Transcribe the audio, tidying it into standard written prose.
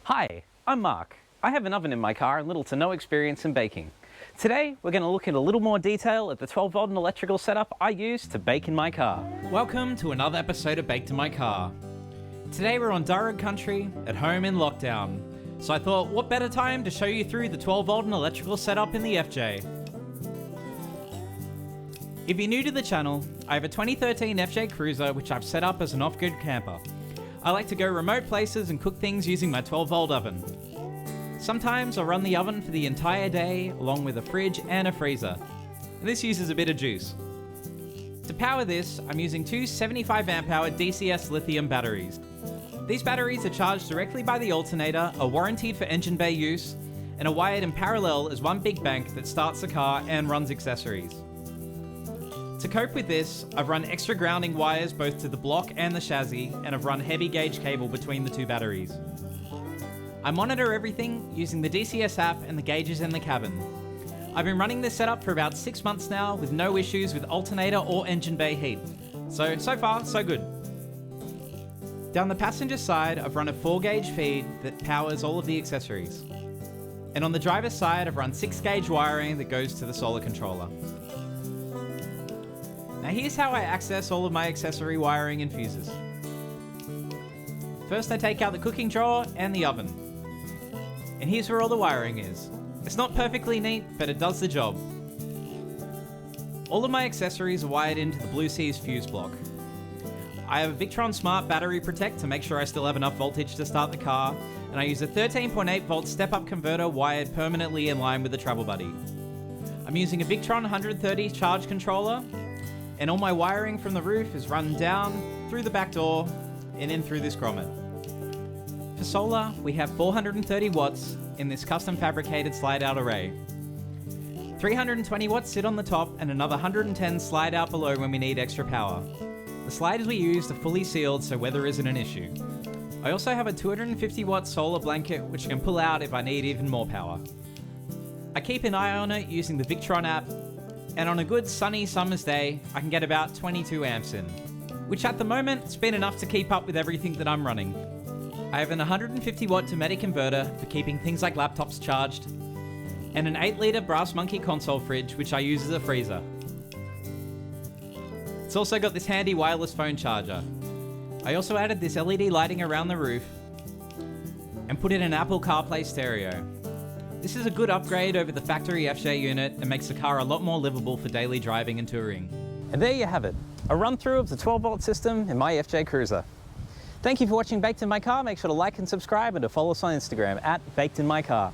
Hi, I'm Mark. I have an oven in my car and little to no experience in baking. Today, we're going to look at a little more detail at the 12-volt and electrical setup I use to bake in my car. Welcome to another episode of Baked in My Car. Today we're on Durrag country, at home in lockdown. So I thought, what better time to show you through the 12-volt and electrical setup in the FJ. If you're new to the channel, I have a 2013 FJ Cruiser which I've set up as an off-grid camper. I like to go remote places and cook things using my 12-volt oven. Sometimes I'll run the oven for the entire day along with a fridge and a freezer. And this uses a bit of juice. To power this, I'm using two 75 amp hour DCS lithium batteries. These batteries are charged directly by the alternator, are warranted for engine bay use, and are wired in parallel as one big bank that starts the car and runs accessories. To cope with this, I've run extra grounding wires both to the block and the chassis, and I've run heavy gauge cable between the two batteries. I monitor everything using the DCS app and the gauges in the cabin. I've been running this setup for about 6 months now with no issues with alternator or engine bay heat. So far, so good. Down the passenger side, I've run a 4-gauge feed that powers all of the accessories. And on the driver's side, I've run 6-gauge wiring that goes to the solar controller. Now here's how I access all of my accessory wiring and fuses. First I take out the cooking drawer and the oven. And here's where all the wiring is. It's not perfectly neat, but it does the job. All of my accessories are wired into the Blue Seas fuse block. I have a Victron Smart Battery Protect to make sure I still have enough voltage to start the car, and I use a 13.8 volt step-up converter wired permanently in line with the Travel Buddy. I'm using a Victron 130 charge controller, and all my wiring from the roof is run down, through the back door, and in through this grommet. For solar, we have 430 watts in this custom fabricated slide-out array. 320 watts sit on the top, and another 110 slide out below when we need extra power. The sliders we used are fully sealed, so weather isn't an issue. I also have a 250 watt solar blanket, which I can pull out if I need even more power. I keep an eye on it using the Victron app, and on a good sunny summer's day, I can get about 22 amps in, which at the moment has been enough to keep up with everything that I'm running. I have an 150 watt Dometic Inverter for keeping things like laptops charged, and an 8 litre Brass Monkey console fridge which I use as a freezer. It's also got this handy wireless phone charger. I also added this LED lighting around the roof and put in an Apple CarPlay stereo. This is a good upgrade over the factory FJ unit and makes the car a lot more livable for daily driving and touring. And there you have it, a run through of the 12-volt system in my FJ Cruiser. Thank you for watching Baked in My Car. Make sure to like and subscribe and to follow us on Instagram @BakedInMyCar.